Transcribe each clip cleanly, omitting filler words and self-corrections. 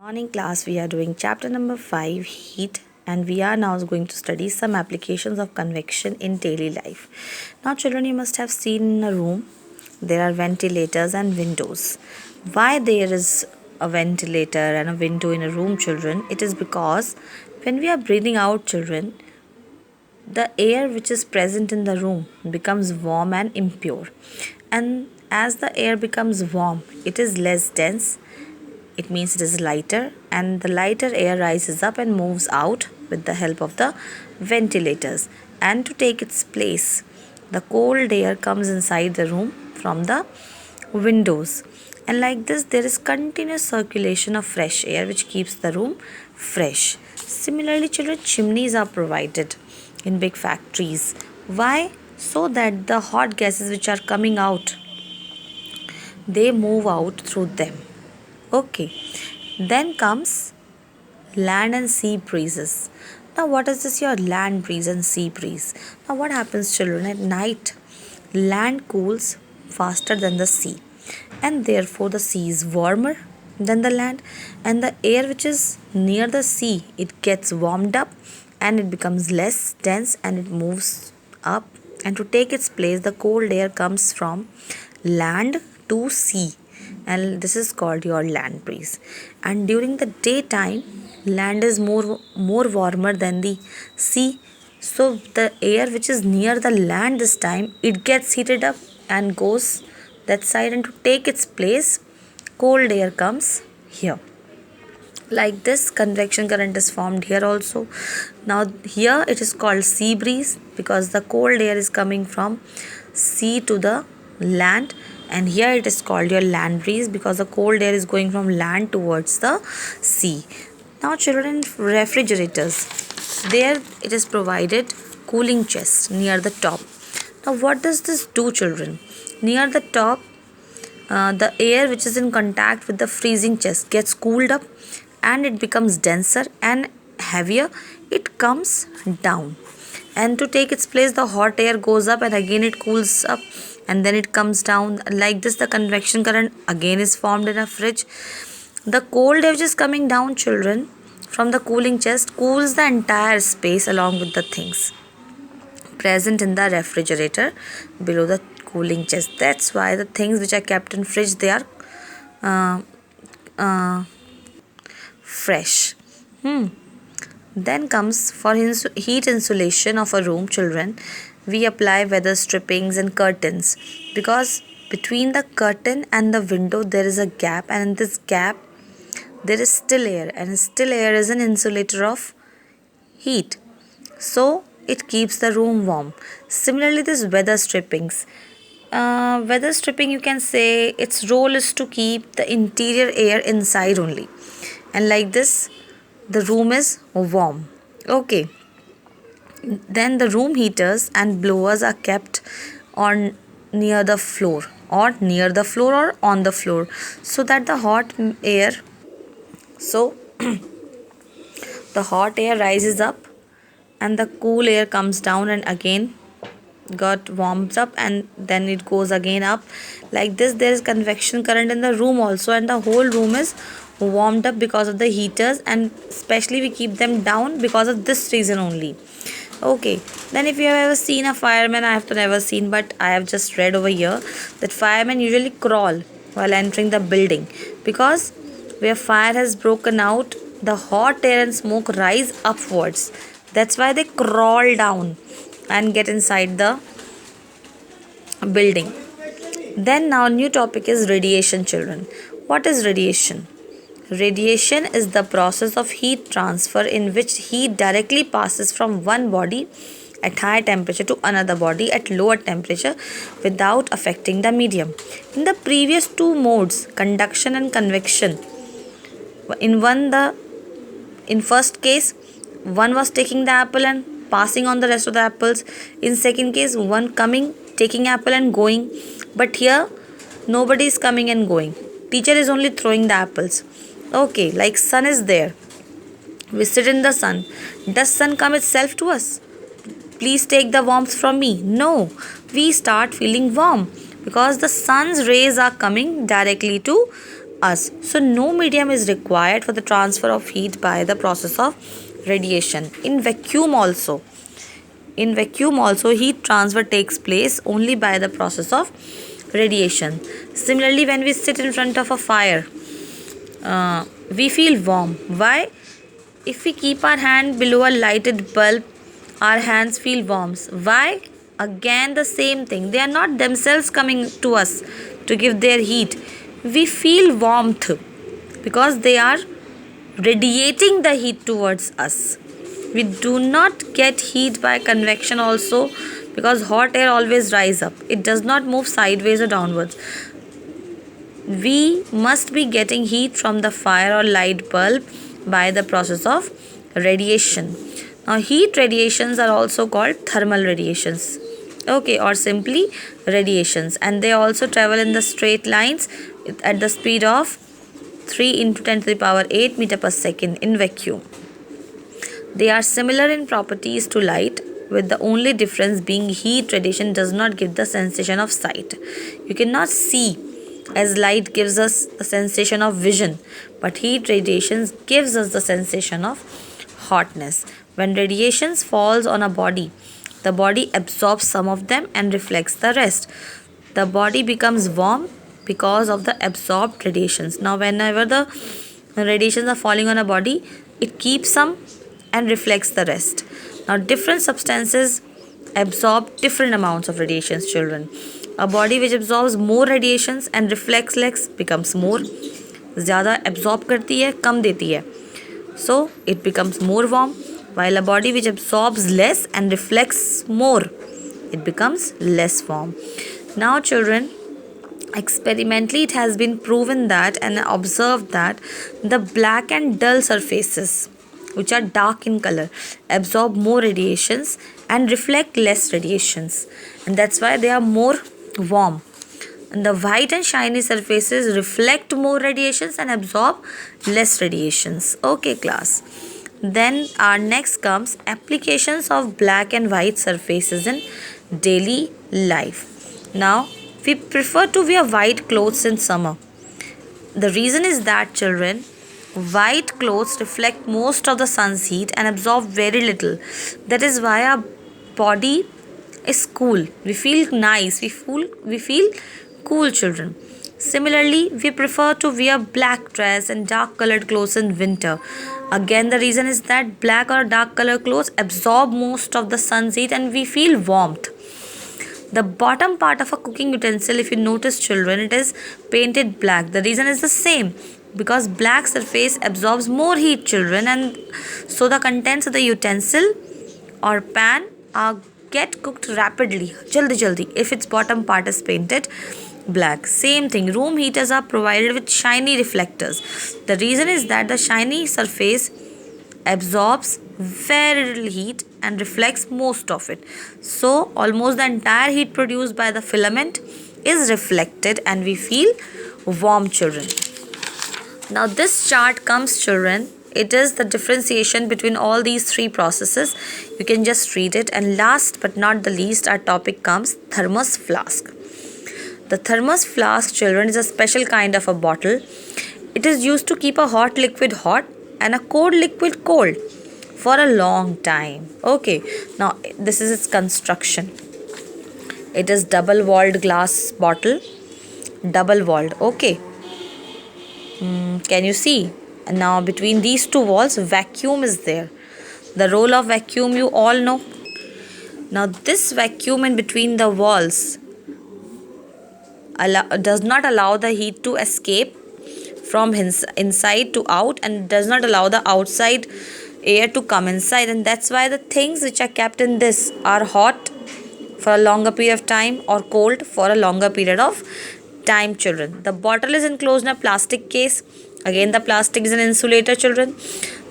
Morning class, we are doing chapter number 5, heat, and we are now going to study some applications of convection in daily life. Now children, you must have seen in a room there are ventilators and windows. Why there is a ventilator and a window in a room, children? It is because when we are breathing out, children, the air which is present in the room becomes warm and impure, and as the air becomes warm, it is less dense. It means it is lighter, and the lighter air rises up and moves out with the help of the ventilators. And to take its place, the cold air comes inside the room from the windows. And like this, there is continuous circulation of fresh air which keeps the room fresh. Similarly, children, chimneys are provided in big factories. Why? So that the hot gases which are coming out, they move out through them. Okay, then comes land and sea breezes. Now, what is this? Your land breeze and sea breeze. Now, what happens, children? At night, land cools faster than the sea, and therefore the sea is warmer than the land, and the air which is near the sea, it gets warmed up and it becomes less dense and it moves up, and to take its place, the cold air comes from land to sea, and this is called your land breeze. And during the daytime, land is more warmer than the sea, so the air which is near the land this time, it gets heated up and goes that side, and to take its place, cold air comes here. Like this, convection current is formed here also. Now here it is called sea breeze because the cold air is coming from sea to the land, and here it is called your land breeze because the cold air is going from land towards the sea. Now children, refrigerators, there it is provided cooling chest near the top. Now what does this do, children? Near the top, the air which is in contact with the freezing chest gets cooled up and it becomes denser and heavier. It comes down, and to take its place, the hot air goes up and again it cools up and then it comes down. Like this, the convection current again is formed in a fridge. The cold air which is coming down, children, from the cooling chest cools the entire space along with the things present in the refrigerator below the cooling chest. That's why the things which are kept in fridge, they are uh, uh, fresh. Then comes for heat insulation of a room, children, we apply weather strippings and curtains because between the curtain and the window there is a gap, and in this gap there is still air, and still air is an insulator of heat, so it keeps the room warm. Similarly, this weather stripping, you can say its role is to keep the interior air inside only, and like this the room is warm. Okay, then the room heaters and blowers are kept on near the floor or on the floor, so that the hot air, so the hot air rises up and the cool air comes down and again got warms up and then it goes again up. Like this, there is convection current in the room also, and the whole room is warmed up because of the heaters, and especially we keep them down because of this reason only. Okay, then if you have ever seen a fireman, I have never seen, but I have just read over here that firemen usually crawl while entering the building because where fire has broken out, the hot air and smoke rise upwards. That's why they crawl down and get inside the building. Then now new topic is radiation, children. What is radiation? Radiation is the process of heat transfer in which heat directly passes from one body at high temperature to another body at lower temperature without affecting the medium. In the previous two modes, conduction and convection, in first case, one was taking the apple and passing on the rest of the apples. In second case, one coming, taking apple and going. But here, nobody is coming and going. Teacher is only throwing the apples. Okay, like sun is there. We sit in the sun. Does sun come itself to us? Please take the warmth from me. No, we start feeling warm because the sun's rays are coming directly to us. So no medium is required for the transfer of heat by the process of radiation. In vacuum also heat transfer takes place only by the process of radiation. Similarly, when we sit in front of a fire, we feel warm. Why? If we keep our hand below a lighted bulb, our hands feel warm. Why? Again, the same thing. They are not themselves coming to us to give their heat. We feel warmth because they are radiating the heat towards us. We do not get heat by convection also, because hot air always rise up. It does not move sideways or downwards. We must be getting heat from the fire or light bulb by the process of radiation. Now, heat radiations are also called thermal radiations, okay, or simply radiations, and they also travel in the straight lines at the speed of 3 into 10 to the power 8 meter per second in vacuum. They are similar in properties to light, with the only difference being heat radiation does not give the sensation of sight. You cannot see, as light gives us the sensation of vision, but heat radiation gives us the sensation of hotness. When radiations falls on a body, the body absorbs some of them and reflects the rest. The body becomes warm because of the absorbed radiations. Now, whenever the radiations are falling on a body, it keeps some and reflects the rest. Now, different substances absorb different amounts of radiations, children. A body which absorbs more radiations and reflects less becomes more. ज़्यादा absorb करती है, कम देती है. So, it becomes more warm. While a body which absorbs less and reflects more, it becomes less warm. Now, children, experimentally it has been proven that and observed that the black and dull surfaces, which are dark in color, absorb more radiations and reflect less radiations, and that's why they are more warm. And the white and shiny surfaces reflect more radiations and absorb less radiations. Okay, class. Then our next comes applications of black and white surfaces in daily life. Now, we prefer to wear white clothes in summer. The reason is that, children, white clothes reflect most of the sun's heat and absorb very little. That is why our body is cool. We feel nice. We feel cool, children. Similarly, we prefer to wear black dress and dark colored clothes in winter. Again, the reason is that black or dark color clothes absorb most of the sun's heat and we feel warmth. The bottom part of a cooking utensil, if you notice, children, it is painted black. The reason is the same, because black surface absorbs more heat, children, and so the contents of the utensil or pan get cooked rapidly, jaldi, if its bottom part is painted black. Same thing, room heaters are provided with shiny reflectors. The reason is that the shiny surface absorbs very little heat and reflects most of it. So almost the entire heat produced by the filament is reflected and we feel warm, children. Now this chart comes, children, it is the differentiation between all these three processes. You can just read it. And last but not the least, our topic comes thermos flask. The thermos flask, children, is a special kind of a bottle. It is used to keep a hot liquid hot and a cold liquid cold for a long time. Okay, now this is its construction. It is double walled glass bottle, double walled. Okay, can you see? And now between these two walls, vacuum is there. The role of vacuum you all know. Now this vacuum in between the walls does not allow the heat to escape from inside to out, and does not allow the outside air to come inside, and that's why the things which are kept in this are hot for a longer period of time or cold for a longer period of time, children. The bottle is enclosed in a plastic case. Again, the plastic is an insulator, children.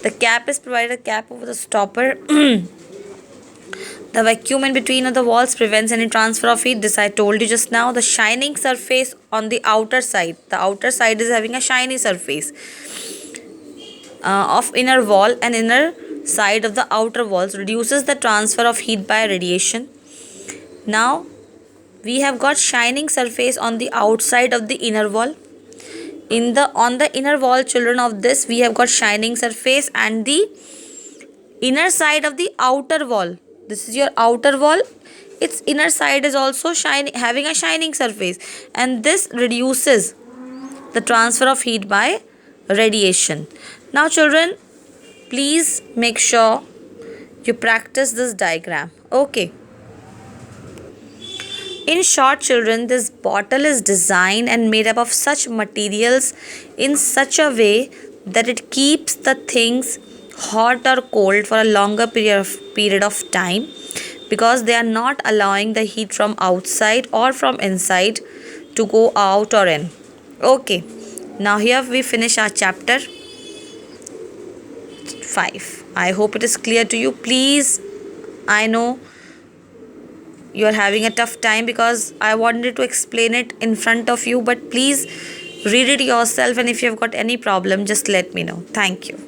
The cap is provided, a cap over the stopper. The vacuum in between of the walls prevents any transfer of heat. This I told you just now. The shining surface on the outer side. The outer side is having a shiny surface of inner wall, and inner side of the outer walls reduces the transfer of heat by radiation. Now we have got shining surface on the outside of the inner wall. On the inner wall, children, of this we have got shining surface, and the inner side of the outer wall, this is your outer wall, its inner side is also shining, having a shining surface, and this reduces the transfer of heat by radiation. Now children, please make sure you practice this diagram. Okay. In short, children, this bottle is designed and made up of such materials in such a way that it keeps the things hot or cold for a longer period of time, because they are not allowing the heat from outside or from inside to go out or in. Okay, now here we finish our chapter 5. I hope it is clear to you. Please, I know you are having a tough time because I wanted to explain it in front of you, but please read it yourself, and if you have got any problem, just let me know. Thank you.